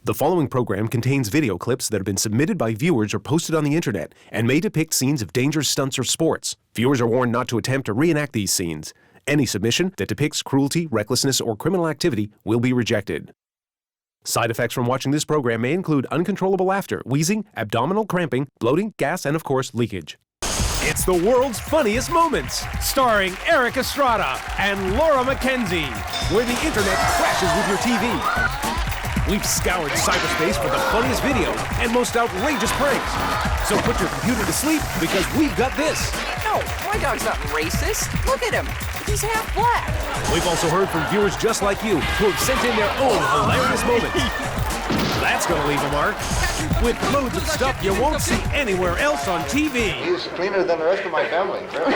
The following program contains video clips that have been submitted by viewers or posted on the internet and may depict scenes of dangerous stunts or sports. Viewers are warned not to attempt to reenact these scenes. Any submission that depicts cruelty, recklessness, or criminal activity will be rejected. Side effects from watching this program may include uncontrollable laughter, wheezing, abdominal cramping, bloating, gas, and of course, leakage. It's the world's funniest moments, starring Erik Estrada and Laura McKenzie, where the internet crashes with your TV. We've scoured cyberspace for the funniest videos and most outrageous pranks. So put your computer to sleep because we've got this. No, my dog's not racist. Look at him. He's half black. We've also heard from viewers just like you who have sent in their own hilarious moments. That's gonna leave a mark. With loads of stuff you won't see anywhere else on TV. He's cleaner than the rest of my family, really.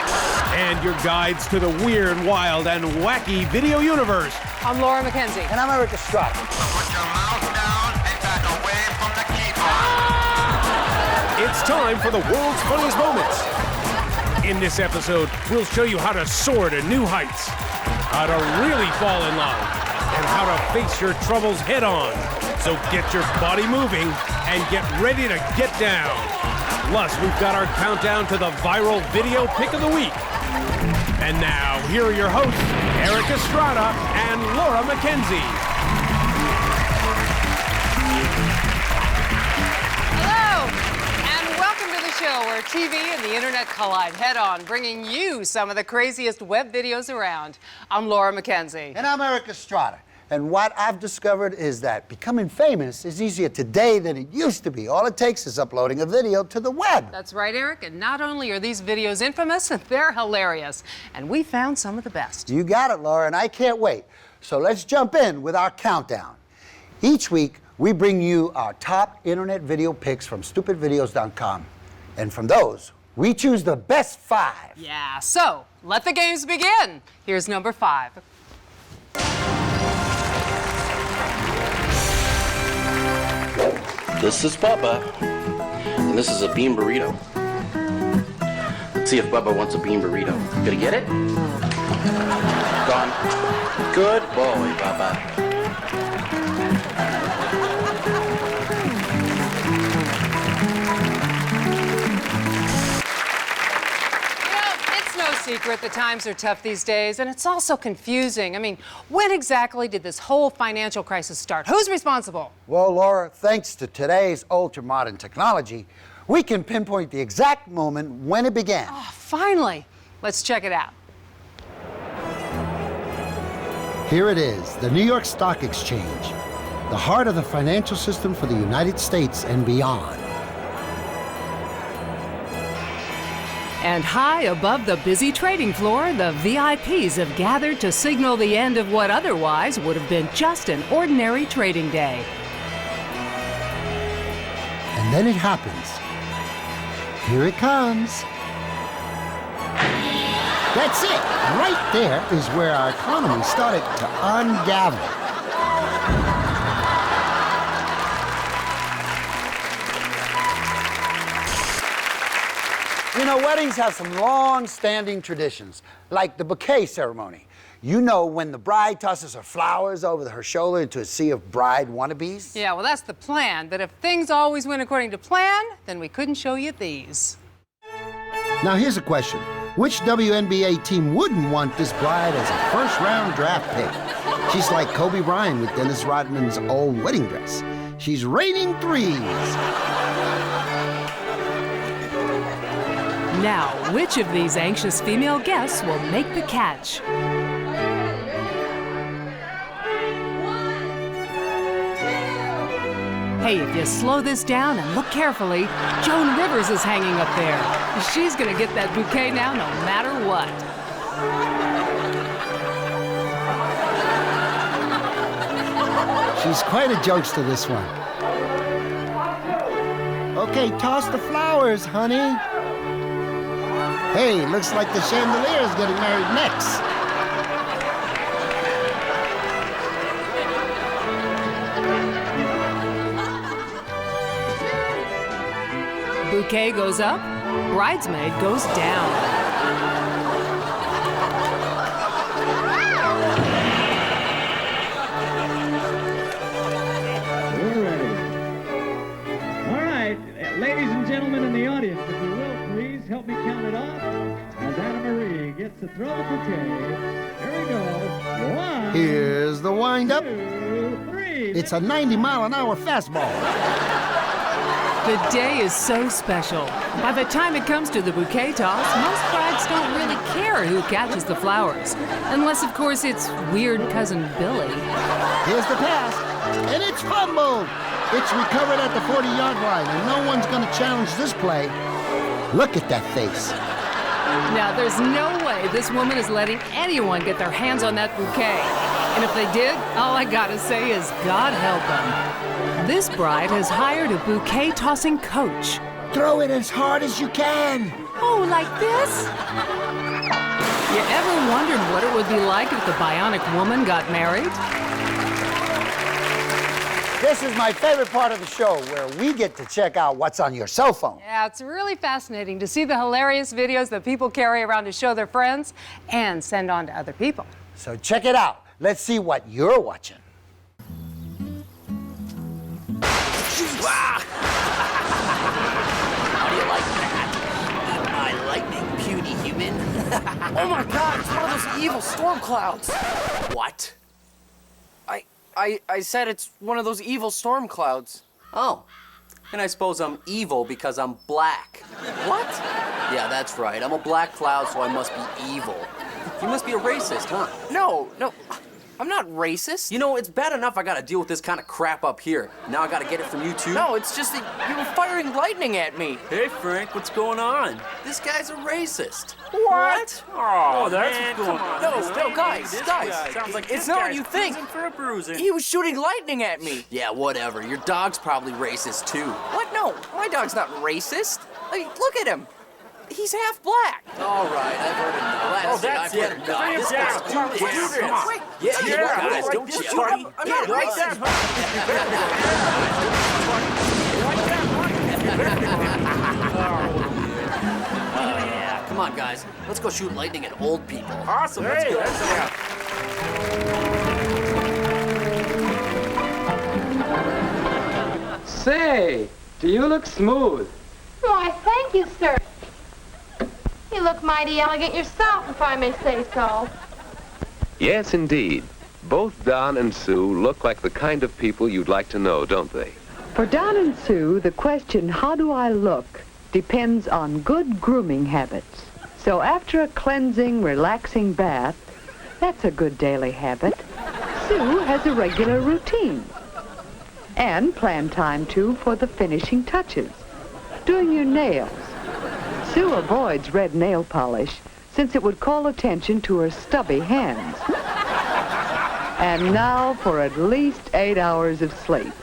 And your guides to the weird, wild, and wacky video universe. I'm Laura McKenzie. And I'm Erik Estrada. Put your mouth down and back away from the keyboard. It's time for the world's funniest moments. In this episode, we'll show you how to soar to new heights, how to really fall in love, and how to face your troubles head on. So get your body moving and get ready to get down. Plus, we've got our countdown to the viral video pick of the week. And now, here are your hosts, Erik Estrada and Laura McKenzie. Hello, and welcome to the show where TV and the internet collide head-on, bringing you some of the craziest web videos around. I'm Laura McKenzie. And I'm Erik Estrada. And what I've discovered is that becoming famous is easier today than it used to be. All it takes is uploading a video to the web. That's right, Erik. And not only are these videos infamous, they're hilarious. And we found some of the best. You got it, Laura, and I can't wait. So let's jump in with our countdown. Each week, we bring you our top internet video picks from stupidvideos.com. And from those, we choose the best 5. Yeah, so let the games begin. Here's number 5. This is Bubba, and this is a bean burrito. Let's see if Bubba wants a bean burrito. Gonna get it? Gone. Good boy, Bubba. Secret, the times are tough these days, and it's also confusing. I mean, when exactly did this whole financial crisis start? Who's responsible? Well, Laura, thanks to today's ultra-modern technology, we can pinpoint the exact moment when it began. Oh, finally. Let's check it out. Here it is, the New York Stock Exchange, the heart of the financial system for the United States and beyond. And high above the busy trading floor, the VIPs have gathered to signal the end of what otherwise would have been just an ordinary trading day. And then it happens. Here it comes. That's it. Right there is where our economy started to ungather. You know, weddings have some long-standing traditions, like the bouquet ceremony. You know, when the bride tosses her flowers over her shoulder into a sea of bride wannabes? Yeah, well, that's the plan. But if things always went according to plan, then we couldn't show you these. Now, here's a question. Which WNBA team wouldn't want this bride as a first-round draft pick? She's like Kobe Bryant with Dennis Rodman's old wedding dress. She's raining threes. Now, which of these anxious female guests will make the catch? Hey, if you slow this down and look carefully, Joan Rivers is hanging up there. She's gonna get that bouquet now no matter what. She's quite a jokester, this one. Okay, toss the flowers, honey. Hey, looks like the chandelier is getting married next. Bouquet goes up, bridesmaid goes down. minutes to throw the bouquet. Here we go. 1, Here's the wind-up. 2, 3. It's a 90-mile-an-hour fastball. The day is so special. By the time it comes to the bouquet toss, most brides don't really care who catches the flowers. Unless, of course, it's weird cousin Billy. Here's the pass, and it's fumbled. It's recovered at the 40-yard line, and no one's going to challenge this play. Look at that face. Now, there's no way this woman is letting anyone get their hands on that bouquet. And if they did, all I gotta say is God help them. This bride has hired a bouquet tossing coach. Throw it as hard as you can. Oh, like this? You ever wondered what it would be like if the bionic woman got married? This is my favorite part of the show, where we get to check out what's on your cell phone. Yeah, it's really fascinating to see the hilarious videos that people carry around to show their friends and send on to other people. So check it out. Let's see what you're watching. How do you like that? Eat my lightning, puny human. Oh my God, it's one of those evil storm clouds. What? I said it's one of those evil storm clouds. Oh. And I suppose I'm evil because I'm black. What? Yeah, that's right. I'm a black cloud, so I must be evil. You must be a racist, huh? No, I'm not racist. You know, it's bad enough I gotta deal with this kind of crap up here. Now I gotta get it from you too? No, it's just that you were firing lightning at me. Hey, Frank, what's going on? This guy's a racist. What? Oh, that's what's going on. No, guys. Sounds like It's not what you think. For a bruising. He was shooting lightning at me. Yeah, whatever. Your dog's probably racist too. What? No, my dog's not racist. Look at him. He's half black. All right, I've heard enough. That's it. I've heard enough. Bring him This down. guy's Come on, too let's do racist. this. Come on. Quick. Yeah, guys, don't you, buddy. I'm not racist. Yeah, come on, guys. Let's go shoot lightning at old people. Awesome. Let's go. Say, do you look smooth? Why, thank you, sir. You look mighty elegant yourself, if I may say so. Yes, indeed. Both Don and Sue look like the kind of people you'd like to know, don't they? For Don and Sue, the question, how do I look, depends on good grooming habits. So after a cleansing, relaxing bath, that's a good daily habit, Sue has a regular routine. And planned time, too, for the finishing touches. Doing your nails. Sue avoids red nail polish, since it would call attention to her stubby hands. And now for at least 8 hours of sleep.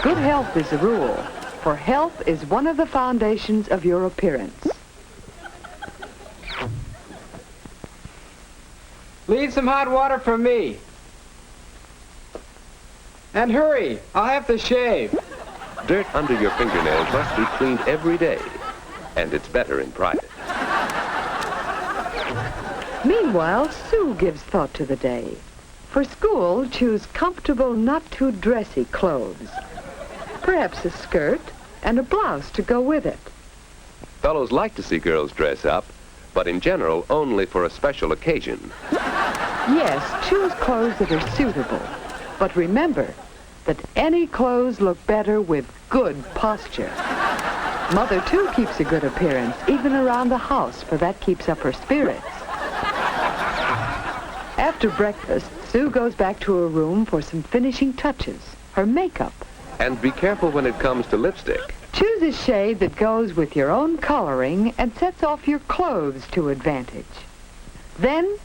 Good health is a rule, for health is one of the foundations of your appearance. Leave some hot water for me. And hurry, I'll have to shave. Dirt under your fingernails must be cleaned every day, and it's better in private. Meanwhile, Sue gives thought to the day. For school, choose comfortable, not too dressy clothes. Perhaps a skirt and a blouse to go with it. Fellows like to see girls dress up, but in general only for a special occasion. Yes, choose clothes that are suitable. But remember that any clothes look better with good posture. Mother, too, keeps a good appearance, even around the house, for that keeps up her spirits. After breakfast, Sue goes back to her room for some finishing touches, her makeup. And be careful when it comes to lipstick. Choose a shade that goes with your own coloring and sets off your clothes to advantage. Then,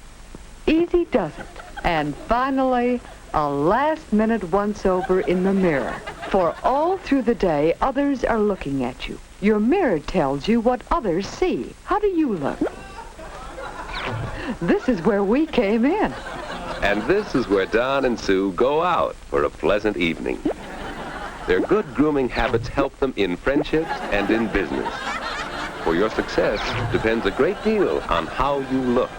easy does it. And finally, a last-minute once-over in the mirror. For all through the day, others are looking at you. Your mirror tells you what others see. How do you look? This is where we came in. And this is where Don and Sue go out for a pleasant evening. Their good grooming habits help them in friendships and in business. For your success depends a great deal on how you look.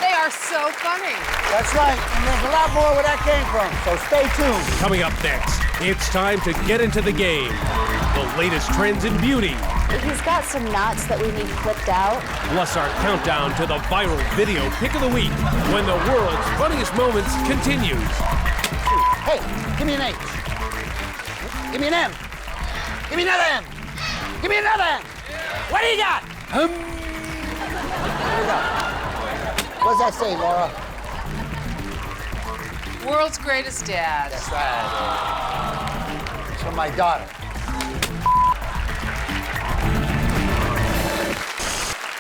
They are so funny. That's right, and there's a lot more where that came from, so stay tuned. Coming up next, it's time to get into the game. The latest trends in beauty, He's got some knots that we need clipped out. plus our countdown to the viral video pick of the week when the world's funniest moments continues. Hey, give me an H. Give me an M. Give me another M. Give me another M. What do you got? There you go. What does that say, Laura? World's greatest dad. That's right. It's from my daughter.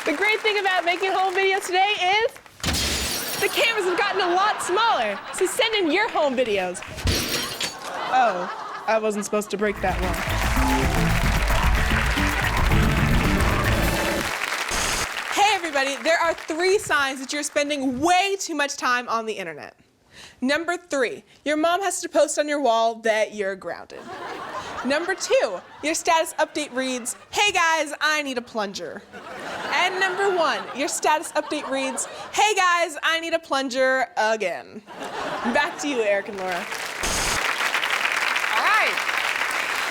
The great thing about making home videos today is the cameras have gotten a lot smaller, so send in your home videos. Oh, I wasn't supposed to break that one. Hey everybody, there are 3 signs that you're spending way too much time on the internet. Number 3, your mom has to post on your wall that you're grounded. Number 2, your status update reads, "Hey guys, I need a plunger." And number 1, your status update reads, "Hey guys, I need a plunger again." Back to you, Eric and Laura. All right.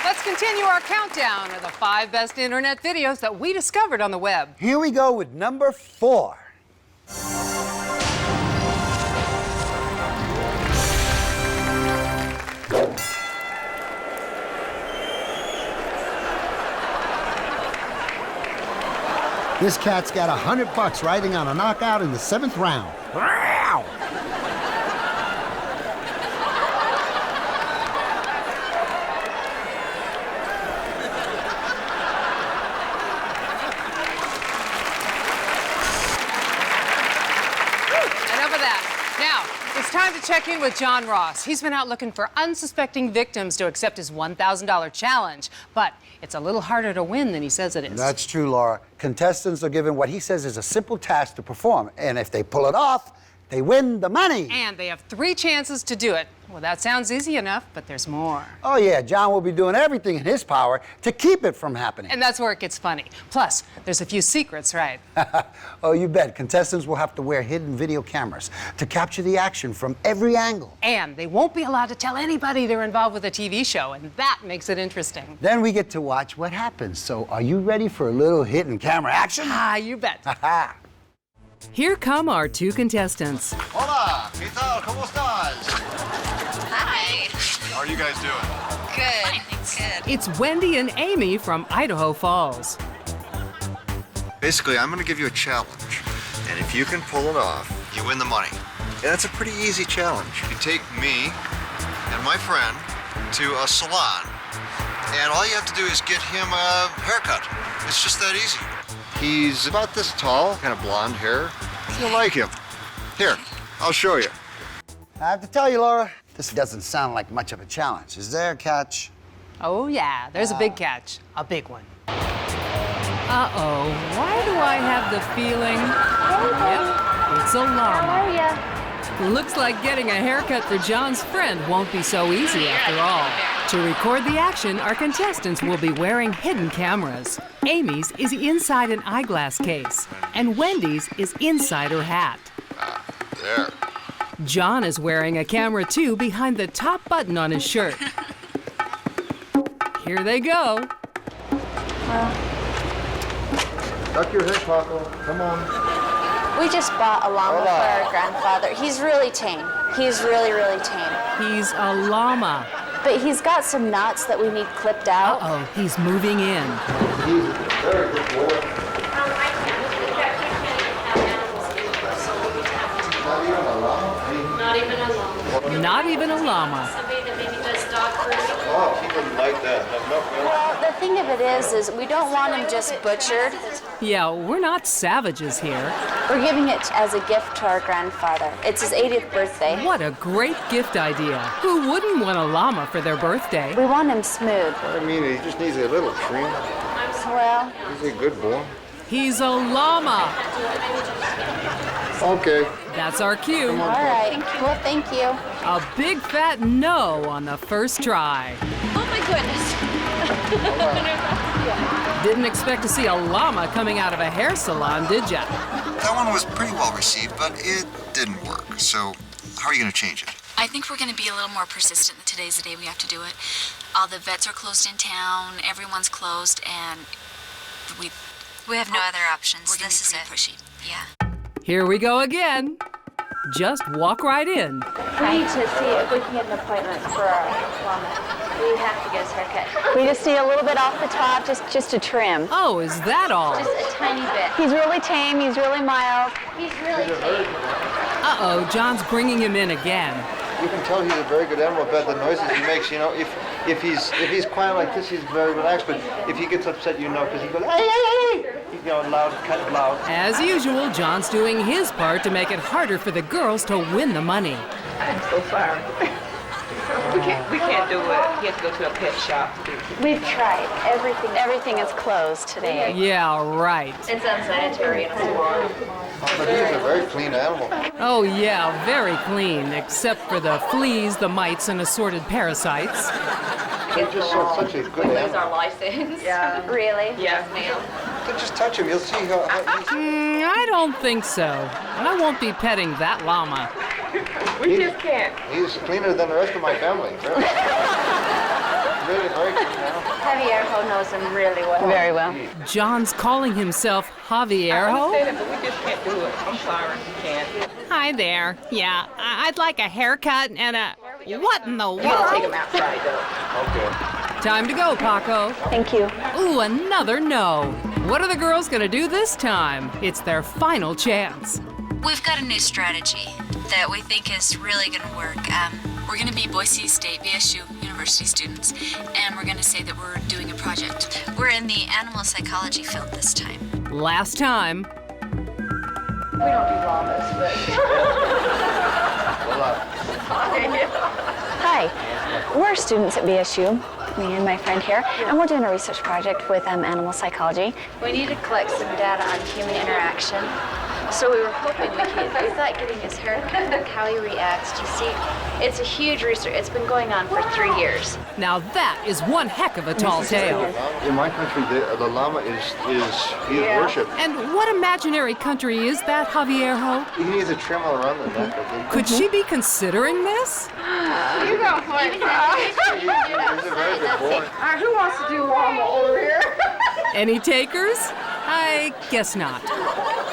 Let's continue our countdown of the 5 best internet videos that we discovered on the web. Here we go with number 4. This cat's got $100 riding on a knockout in the 7th round. Wow! Enough of that. Now, it's time to check in with John Ross. He's been out looking for unsuspecting victims to accept his $1,000 challenge, but it's a little harder to win than he says it is. That's true, Laura. Contestants are given what he says is a simple task to perform, and if they pull it off, they win the money. And they have 3 chances to do it. Well, that sounds easy enough, but there's more. Oh, yeah, John will be doing everything in his power to keep it from happening. And that's where it gets funny. Plus, there's a few secrets, right? Oh, you bet. Contestants will have to wear hidden video cameras to capture the action from every angle. And they won't be allowed to tell anybody they're involved with a TV show, and that makes it interesting. Then we get to watch what happens. So are you ready for a little hidden camera action? Ah, you bet. Here come our 2 contestants. Hola, ¿qué tal? ¿Cómo estás? Hi. How are you guys doing? Good. Good. It's Wendy and Amy from Idaho Falls. Basically, I'm going to give you a challenge. And if you can pull it off, you win the money. And that's a pretty easy challenge. You take me and my friend to a salon. And all you have to do is get him a haircut. It's just that easy. He's about this tall, kind of blonde hair. You'll like him. Here, I'll show you. I have to tell you, Laura, this doesn't sound like much of a challenge. Is there a catch? Oh, yeah, there's a big catch. A big one. Uh-oh, why do I have the feeling? Yep, it's a llama. How are ya? Looks like getting a haircut for John's friend won't be so easy after all. To record the action, our contestants will be wearing hidden cameras. Amy's is inside an eyeglass case, and Wendy's is inside her hat. There. John is wearing a camera too behind the top button on his shirt. Here they go. Duck your head, Paco. Come on. We just bought a llama for our grandfather. He's really tame. He's really, really tame. He's a llama. But he's got some knots that we need clipped out. Uh-oh, he's moving in. He's a very good boy. Not even a llama? Not even a llama. Not even a llama. Somebody that maybe does dog grooming. Oh, he wouldn't like that. Well, the thing of it is we don't want him just butchered. Yeah, we're not savages here. We're giving it as a gift to our grandfather. It's his 80th birthday. What a great gift idea. Who wouldn't want a llama for their birthday? We want him smooth. I mean, he just needs a little trim. Well, He's a good boy. He's a llama. Okay. That's our cue. all right. Well, thank you. A big fat no on the first try. Oh my goodness. Didn't expect to see a llama coming out of a hair salon, did ya? That one was pretty well received, but it didn't work. So, how are you going to change it? I think we're going to be a little more persistent. Today's the day we have to do it. All the vets are closed in town, everyone's closed, and we have no other options. This is it. Pushy. Yeah. Here we go again. Just walk right in. We need to see if we can get an appointment for our llama. We have to get his haircut. We just need a little bit off the top, just to trim. Oh, is that all? Just a tiny bit. He's really tame, he's really mild. He's really tame. Uh-oh, John's bringing him in again. You can tell he's a very good animal about the noises he makes. You know, if he's quiet like this, he's very relaxed. But if he gets upset, you know, because he goes, hey, hey, hey! He's, you know, loud, kind of loud. As usual, John's doing his part to make it harder for the girls to win the money. I'm so sorry. We can't do it. He has to go to a pet shop. We've tried everything. Everything is closed today. Yeah, right. It's unsanitary and it's warm. But he's a very clean animal. Oh yeah, very clean, except for the fleas, the mites, and assorted parasites. They're just such a good animal. Lose our license. Yeah. Really? Yes, ma'am. Just touch him. You'll see how I don't think so. I won't be petting that llama. We just can't. He's cleaner than the rest of my family. Really, really very clean animal. Javierho knows him really well. Very well. John's calling himself I Javierho? understand it, but we just can't do it. I'm sorry, we can't. Hi there. Yeah, I'd like a haircut and a... What in the world? You gotta take him outside, though. Okay. Time to go, Paco. Thank you. Ooh, another no. What are the girls gonna do this time? It's their final chance. We've got a new strategy that we think is really going to work. We're going to be Boise State, BSU University students, and we're going to say that we're doing a project. We're in the animal psychology field this time. Last time. We don't do llamas, but... Hi, we're students at BSU, me and my friend here, and we're doing a research project with animal psychology. We need to collect some data on human interaction. So we were hoping we thought getting his haircut and how he reacts to see. It's a huge research. It's been going on for 3 years. Now that is one heck of a tall tale. In my country, the llama is worshipped. And what imaginary country is that, Javierho? He needs a trim all around the neck, I think. Could she be considering this? You don't play. He's a very good boy. Who wants to do llama over here? Any takers? I guess not.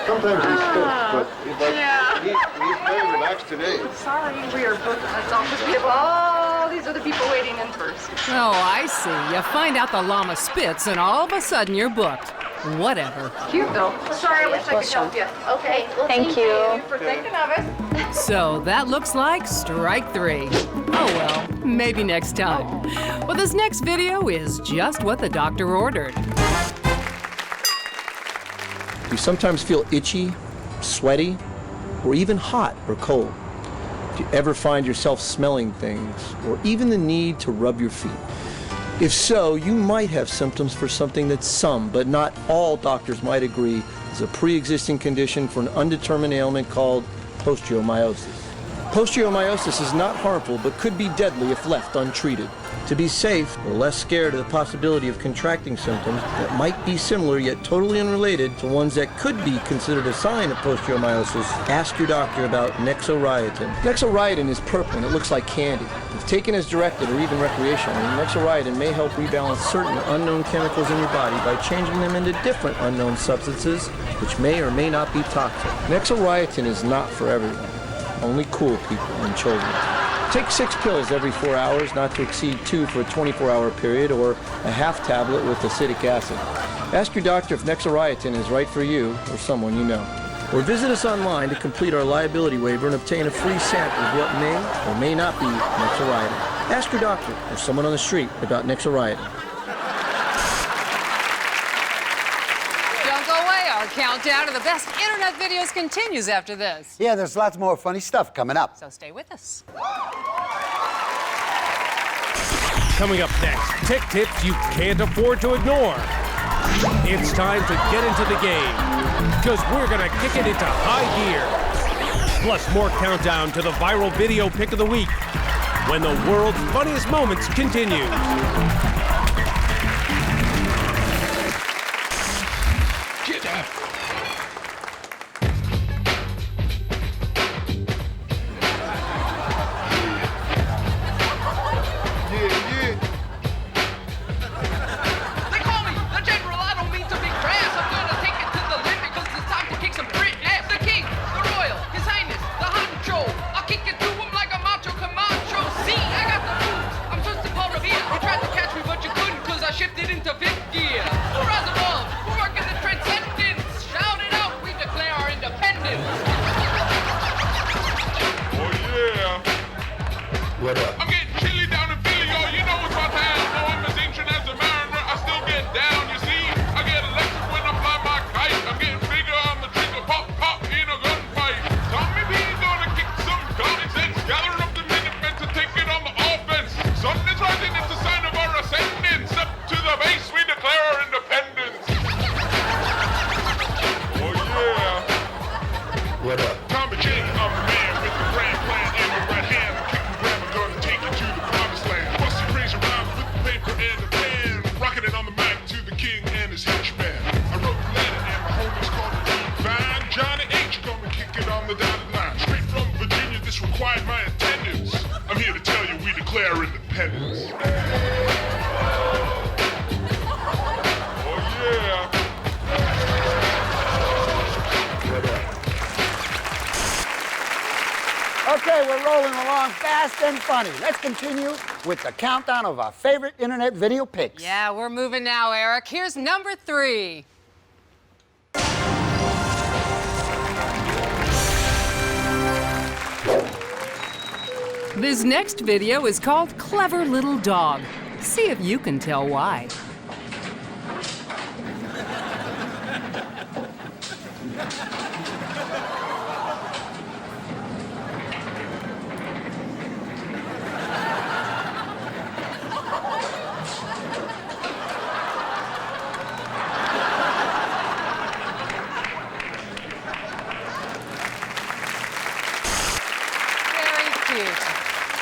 Sometimes he's stiff, but he's very relaxed today. Sorry, we are booked. That's all because we have all these other people waiting in first. Oh, I see. You find out the llama spits, and all of a sudden you're booked. Whatever. Cute, though. Sorry, I wish I could help you. Okay, well, thank you for thinking of us. So that looks like strike 3. Oh well, maybe next time. Well, this next video is just what the doctor ordered. You sometimes feel itchy, sweaty, or even hot or cold. If you ever find yourself smelling things, or even the need to rub your feet. If so, you might have symptoms for something that some, but not all doctors might agree is a pre-existing condition for an undetermined ailment called osteomyosis. Osteomyosis is not harmful, but could be deadly if left untreated. To be safe, or less scared of the possibility of contracting symptoms that might be similar yet totally unrelated to ones that could be considered a sign of osteomyosis, ask your doctor about nexorietin. Nexorietin is purple and it looks like candy. If taken as directed or even recreationally, nexorietin may help rebalance certain unknown chemicals in your body by changing them into different unknown substances, which may or may not be toxic. Nexorietin is not for everyone, only cool people and children. Take 6 pills every 4 hours, not to exceed 2 for a 24-hour period, or a half tablet with acetic acid. Ask your doctor if nexorietin is right for you or someone you know. Or visit us online to complete our liability waiver and obtain a free sample of what may or may not be nexorietin. Ask your doctor or someone on the street about nexorietin. Don't go away. Our countdown to the best internet videos continues after this. Yeah, there's lots more funny stuff coming up. So stay with us. Coming up next, tech tips you can't afford to ignore. It's time to get into the game, because we're going to kick it into high gear. Plus more countdown to the viral video pick of the week, when the world's funniest moments continues. What up? I'm getting chilly down in Philly, yo. You know what's about to happen. No, I'm as ancient as a mariner. I still get down, you see. I get electric when I fly my kite. I'm getting bigger on the trigger. Pop, pop in a gunfight. Tommy B's gonna kick some common sense. Gather up the Minutemen to take it on the offense. Sun is rising, it's a sign of our ascendance. Up to the base, we declare our independence. Oh yeah. What up? Tommy J, I'm the man with the grand plan in the right hand. Kick and grab and gonna take you to the promised land. Busting crazy rhymes with the paper and the pen. Rocking it on the mic to the king and his henchman. I wrote the letter and my homies called it divine. Johnny H, come and kick it on the dotted line. Straight from Virginia, this required my attendance. I'm here to tell you we declare independence. Oh yeah. Okay, we're rolling along fast and funny. Let's continue with the countdown of our favorite internet video picks. Yeah, we're moving now, Eric. Here's number 3. This next video is called Clever Little Dog. See if you can tell why.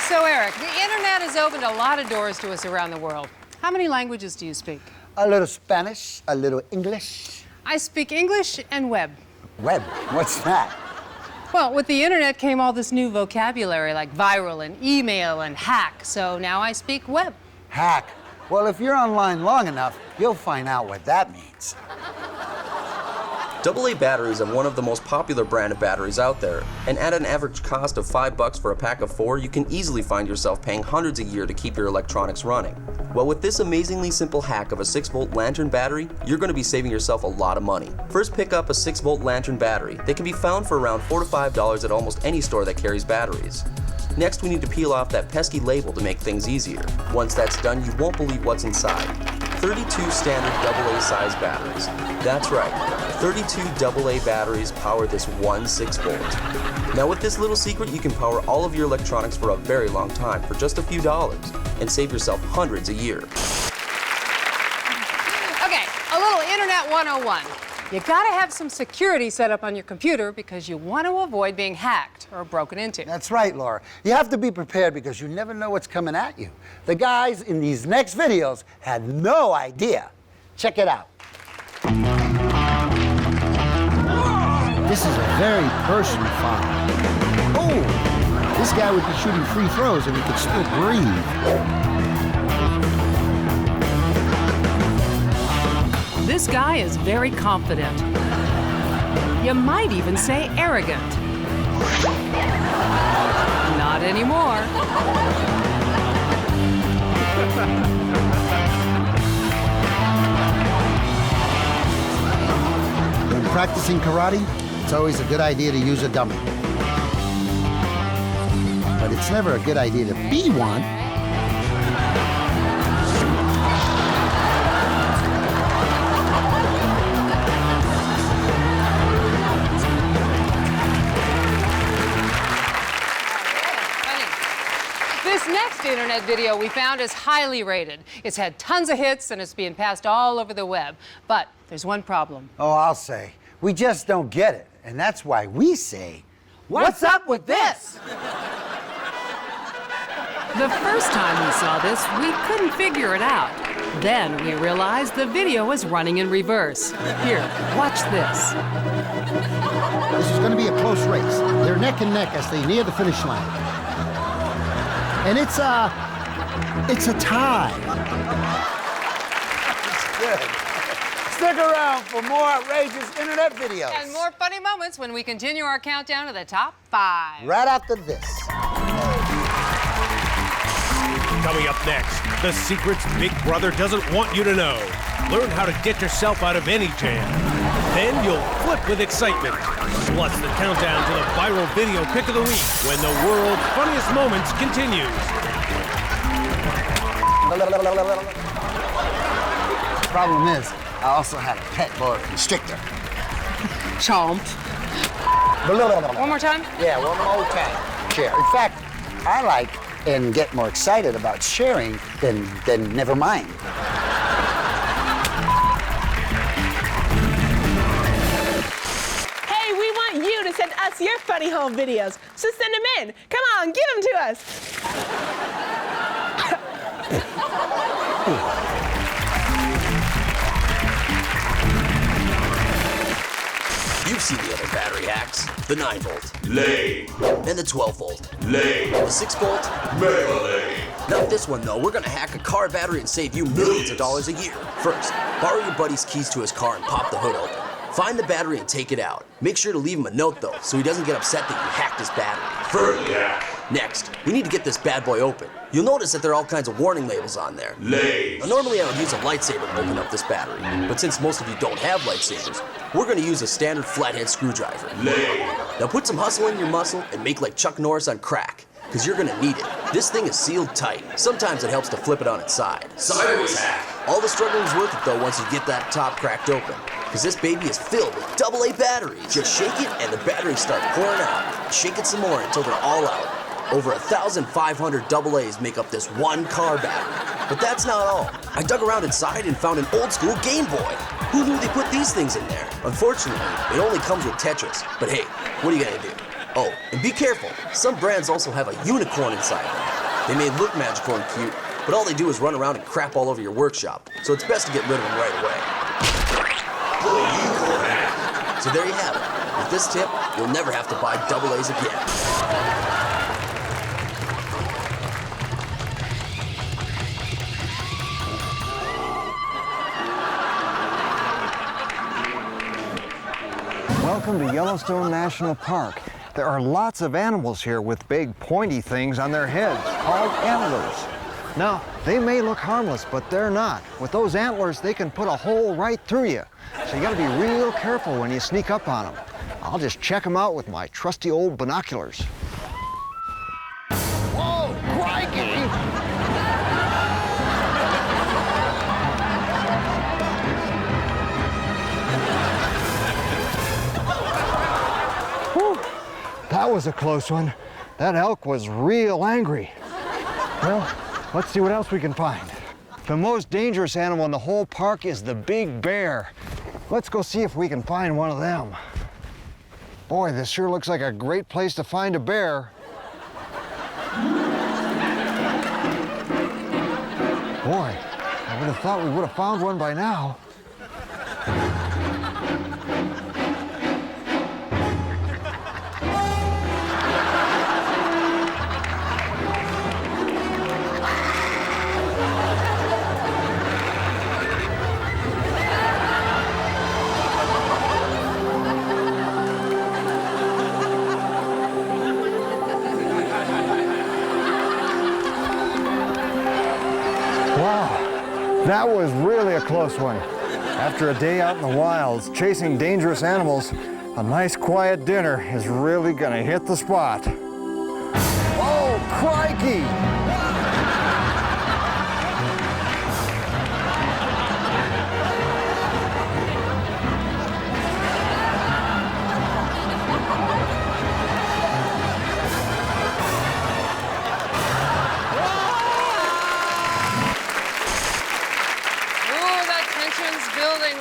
So, Eric, the internet has opened a lot of doors to us around the world. How many languages do you speak? A little Spanish, a little English. I speak English and web. Web? What's that? Well, with the internet came all this new vocabulary like viral and email and hack, so now I speak web. Hack? Well, if you're online long enough, you'll find out what that means. AA batteries are one of the most popular brand of batteries out there, and at an average cost of $5 for a pack of 4, you can easily find yourself paying hundreds a year to keep your electronics running. Well, with this amazingly simple hack of a 6-volt lantern battery, you're going to be saving yourself a lot of money. First, pick up a 6-volt lantern battery. They can be found for around $4 to $5 at almost any store that carries batteries. Next, we need to peel off that pesky label to make things easier. Once that's done, you won't believe what's inside. 32 standard AA size batteries. That's right, 32 AA batteries power this one 6-volt. Now with this little secret, you can power all of your electronics for a very long time for just a few dollars and save yourself hundreds a year. Okay, a little Internet 101. You gotta have some security set up on your computer because you want to avoid being hacked or broken into. That's right, Laura. You have to be prepared because you never know what's coming at you. The guys in these next videos had no idea. Check it out. This is a very personal foul. Oh, this guy would be shooting free throws and he could still breathe. This guy is very confident. You might even say arrogant. Not anymore. When practicing karate, it's always a good idea to use a dummy. But it's never a good idea to be one. This next internet video we found is highly rated. It's had tons of hits and it's being passed all over the web. But there's one problem. Oh, I'll say. We just don't get it. And that's why we say, what's up with this? The first time we saw this, we couldn't figure it out. Then we realized the video was running in reverse. Here, watch this. This is going to be a close race. They're neck and neck as they near the finish line. And it's a tie. It's good. Stick around for more outrageous internet videos. And more funny moments when we continue our countdown to the top 5. Right after this. Coming up next, the secrets Big Brother doesn't want you to know. Learn how to get yourself out of any jam. Then you'll flip with excitement. Plus the countdown to the viral video pick of the week when the world's funniest moments continues. Problem is, I also had a pet boa constrictor. Chomped. One more time? Yeah, one more time. Share. In fact, I like and get more excited about sharing than never mind. Hey, we want you to send us your funny home videos. So send them in. Come on, give them to us. You've seen the other battery hacks. The 9-volt. Lame. And the 12-volt. Lame. And the 6-volt. Mega lame. Not this one, though. We're gonna hack a car battery and save you millions of dollars a year. First, borrow your buddy's keys to his car and pop the hood open. Find the battery and take it out. Make sure to leave him a note, though, so he doesn't get upset that you hacked his battery. Yeah. Next, we need to get this bad boy open. You'll notice that there are all kinds of warning labels on there. Lame. Now, normally I would use a lightsaber to open up this battery, but since most of you don't have lightsabers, we're gonna use a standard flathead screwdriver. Lame. Now put some hustle in your muscle and make like Chuck Norris on crack, because you're gonna need it. This thing is sealed tight. Sometimes it helps to flip it on its side. Sideways hack. All the struggling's worth it though once you get that top cracked open, because this baby is filled with AA batteries. Just shake it and the batteries start pouring out. Shake it some more until they're all out. Over 1,500 AA's make up this one car battery. But that's not all. I dug around inside and found an old school Game Boy. Who knew they put these things in there? Unfortunately, it only comes with Tetris. But hey, what are you gonna do? Oh, and be careful. Some brands also have a unicorn inside them. They may look magical and cute, but all they do is run around and crap all over your workshop. So it's best to get rid of them right away. So there you have it. With this tip, you'll never have to buy AA's again. Welcome to Yellowstone National Park. There are lots of animals here with big pointy things on their heads called antlers. Now, they may look harmless, but they're not. With those antlers, they can put a hole right through you. So you gotta be real careful when you sneak up on them. I'll just check them out with my trusty old binoculars. Whoa, crikey! Whew, that was a close one. That elk was real angry. Well, let's see what else we can find. The most dangerous animal in the whole park is the big bear. Let's go see if we can find one of them. Boy, this sure looks like a great place to find a bear. Boy, I would have thought we would have found one by now. That was really a close one. After a day out in the wilds, chasing dangerous animals, a nice quiet dinner is really gonna hit the spot. Oh, crikey!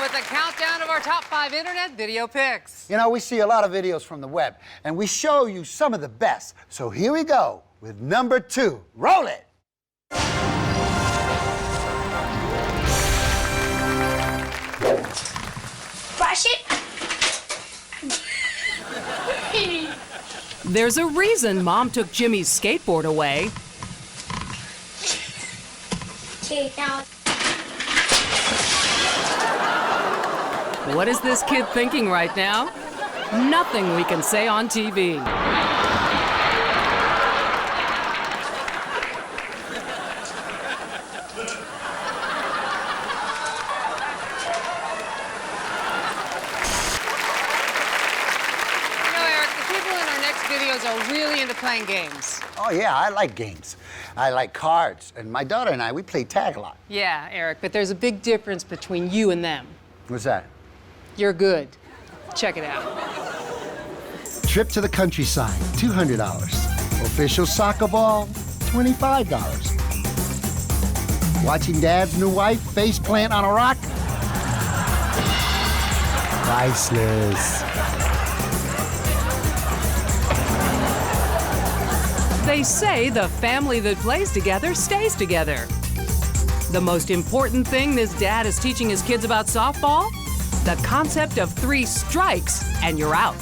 With a countdown of our top 5 internet video picks. You know, we see a lot of videos from the web, and we show you some of the best. So here we go with number 2. Roll it! Brush it. There's a reason Mom took Jimmy's skateboard away. Okay, now. What is this kid thinking right now? Nothing we can say on TV. playing games. Oh, yeah, I like games. I like cards. And my daughter and I, we play tag a lot. Yeah, Eric, but there's a big difference between you and them. What's that? You're good. Check it out. Trip to the countryside, $200. Official soccer ball, $25. Watching Dad's new wife face plant on a rock? Priceless. They say the family that plays together stays together. The most important thing this dad is teaching his kids about softball? The concept of 3 strikes and you're out.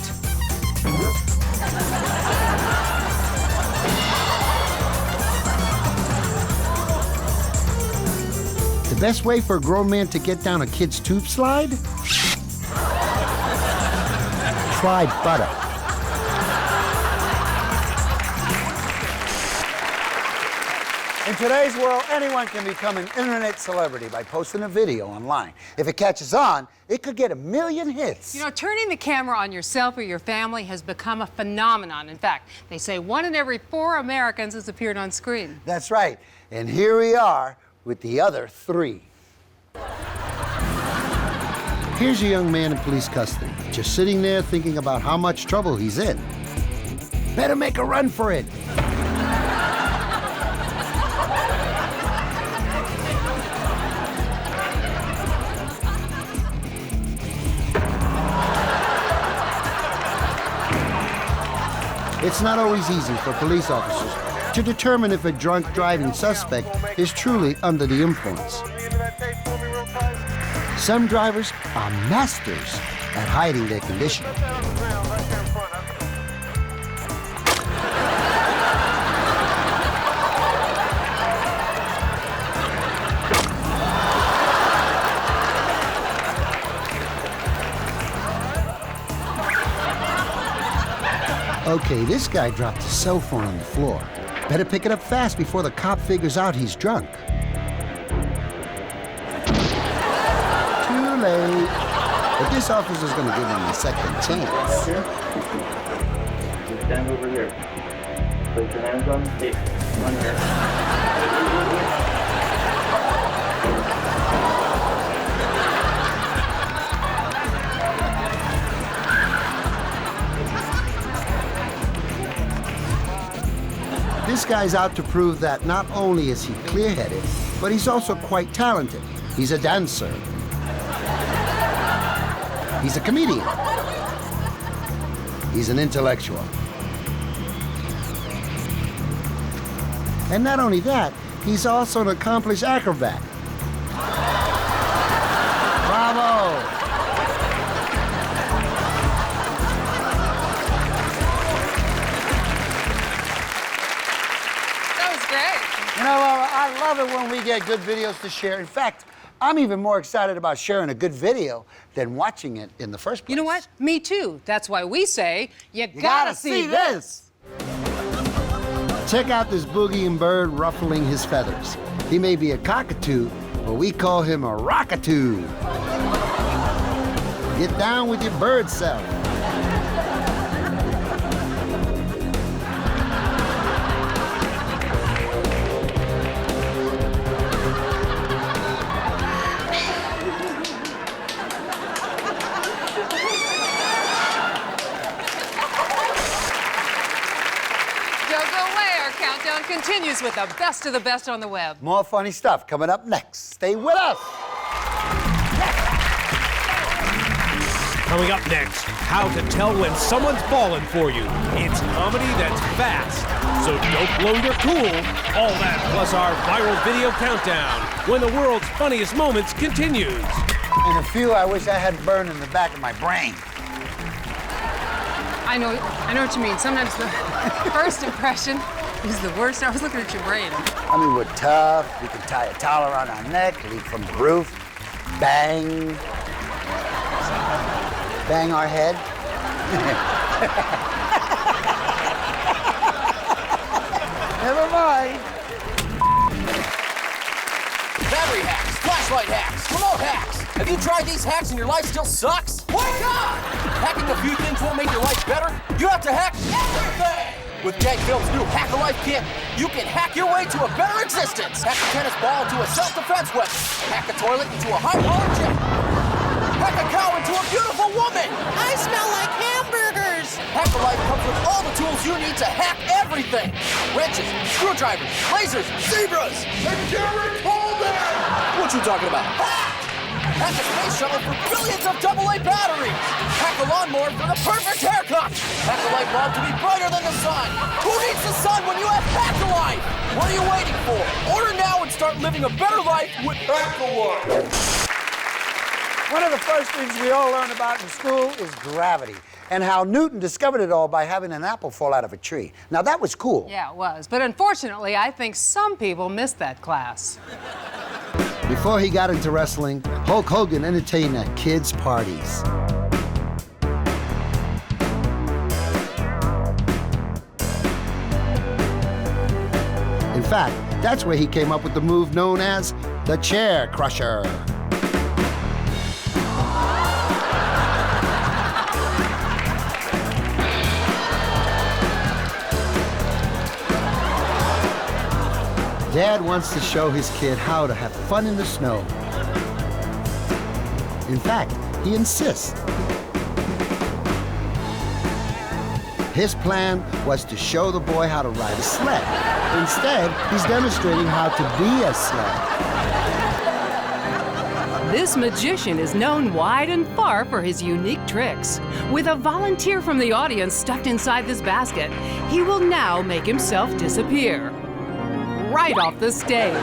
The best way for a grown man to get down a kid's tube slide? Try butter. In today's world, anyone can become an internet celebrity by posting a video online. If it catches on, it could get 1 million hits. You know, turning the camera on yourself or your family has become a phenomenon. In fact, they say 1 in every 4 Americans has appeared on screen. That's right. And here we are with the other 3. Here's a young man in police custody, just sitting there thinking about how much trouble he's in. Better make a run for it. It's not always easy for police officers to determine if a drunk driving suspect is truly under the influence. Some drivers are masters at hiding their condition. Okay, this guy dropped his cell phone on the floor. Better pick it up fast before the cop figures out he's drunk. Too late. But this officer's gonna give him a second chance. Stand over here. Place your hands on the stick. On here. This guy's out to prove that not only is he clear-headed, but he's also quite talented. He's a dancer. He's a comedian. He's an intellectual. And not only that, he's also an accomplished acrobat. Bravo! You know, Laura, I love it when we get good videos to share. In fact, I'm even more excited about sharing a good video than watching it in the first place. You know what? Me too. That's why we say, you gotta see this. Check out this boogieing bird ruffling his feathers. He may be a cockatoo, but we call him a rockatoo. Get down with your bird self. Countdown continues with the best of the best on the web. More funny stuff coming up next. Stay with us. Coming up next, how to tell when someone's falling for you. It's comedy that's fast, so don't blow your cool. All that plus our viral video countdown when the world's funniest moments continues. And a few I wish I had burned in the back of my brain. I know what you mean. Sometimes the first impression is the worst. I was looking at your brain. I mean, we're tough. We can tie a towel around our neck, leap from the roof, bang our head. Never mind. Battery hacks, flashlight hacks, remote hacks. Have you tried these hacks and your life still sucks? Wake up! Hacking a few things won't make your life better. You have to hack everything! With Gang Films' new Hack a Life kit, you can hack your way to a better existence. Hack a tennis ball into a self-defense weapon. Hack a toilet into a high-powered jet. Hack a cow into a beautiful woman. I smell like hamburgers. Hack a Life comes with all the tools you need to hack everything. Wrenches, screwdrivers, lasers, zebras, and Gary Coleman. What you talking about? Hack a space shuttle for billions of AA batteries. Hack a lawnmower for the perfect haircut. Hack a light bulb to be brighter than the sun. Who needs the sun when you have Hack a Life? What are you waiting for? Order now and start living a better life with Hack a Life. One of the first things we all learn about in school is gravity, and how Newton discovered it all by having an apple fall out of a tree. Now, that was cool. Yeah, it was. But unfortunately, I think some people missed that class. Before he got into wrestling, Hulk Hogan entertained at kids' parties. In fact, that's where he came up with the move known as the chair crusher. Dad wants to show his kid how to have fun in the snow. In fact, he insists. His plan was to show the boy how to ride a sled. Instead, he's demonstrating how to be a sled. This magician is known wide and far for his unique tricks. With a volunteer from the audience stuffed inside this basket, he will now make himself disappear. Right off the stage.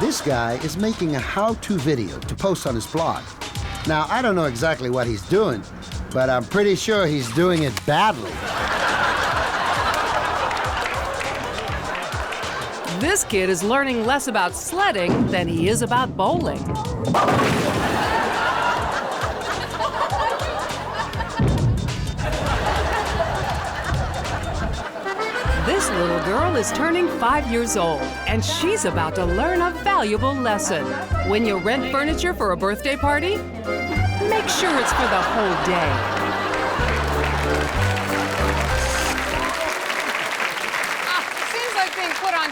This guy is making a how-to video to post on his blog. Now, I don't know exactly what he's doing, but I'm pretty sure he's doing it badly. This kid is learning less about sledding than he is about bowling. This little girl is turning 5 years old, and she's about to learn a valuable lesson. When you rent furniture for a birthday party, make sure it's for the whole day.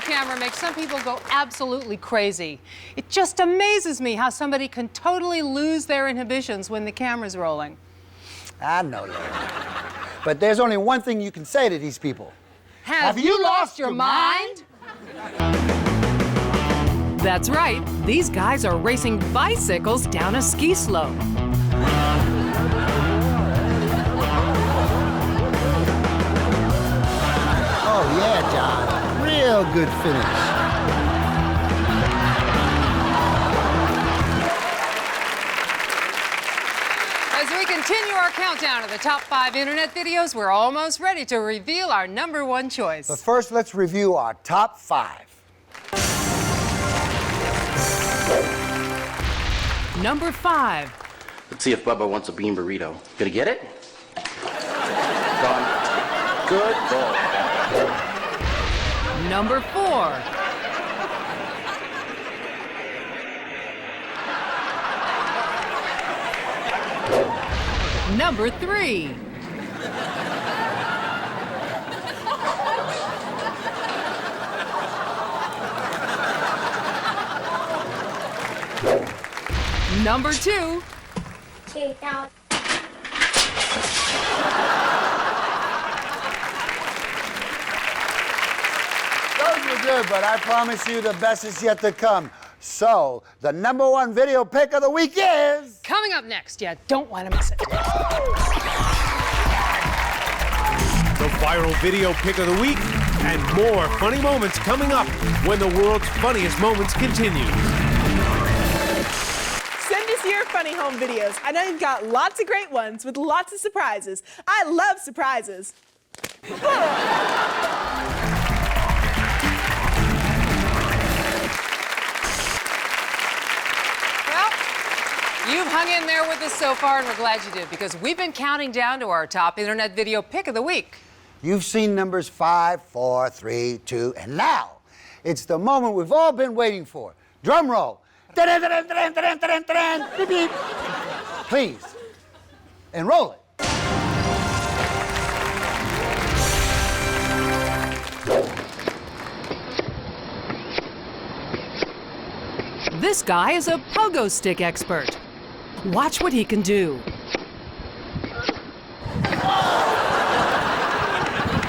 Camera makes some people go absolutely crazy. It just amazes me how somebody can totally lose their inhibitions when the camera's rolling. I know that. But there's only one thing you can say to these people. Have you lost your mind? That's right. These guys are racing bicycles down a ski slope. Oh, yeah, John. Real good finish. As we continue our countdown of the top 5 internet videos, we're almost ready to reveal our #1 choice. But first, let's review our top 5. Number 5. Let's see if Bubba wants a bean burrito. Gonna get it? Gone. Good ball. Number 4. Number 3. Number 2. Those were good, but I promise you the best is yet to come. So, the #1 video pick of the week is... Coming up next, you don't want to miss it. The viral video pick of the week and more funny moments coming up when the world's funniest moments continue. Send us your funny home videos. I know you've got lots of great ones with lots of surprises. I love surprises. You've hung in there with us so far, and we're glad you did, because we've been counting down to our top internet video pick of the week. You've seen numbers 5, 4, 3, 2, and now it's the moment we've all been waiting for. Drum roll. Beep, beep. Please, and roll it. This guy is a pogo stick expert. Watch what he can do.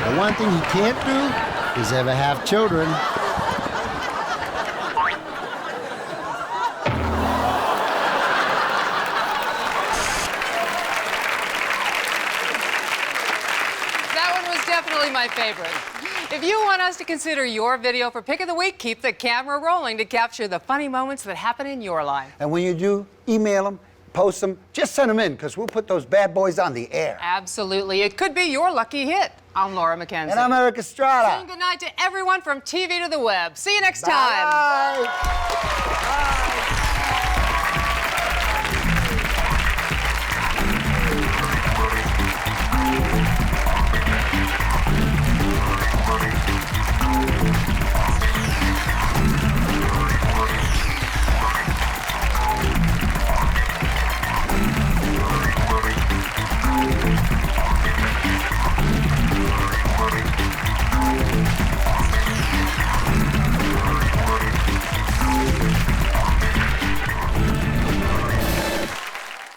The one thing he can't do is ever have children. That one was definitely my favorite. If you want us to consider your video for Pick of the Week, keep the camera rolling to capture the funny moments that happen in your life. And when you do, email them, post them, just send them in, because we'll put those bad boys on the air. Absolutely. It could be your lucky hit. I'm Laura McKenzie. And I'm Erik Estrada. Saying goodnight to everyone from TV to the web. See you next time. Bye.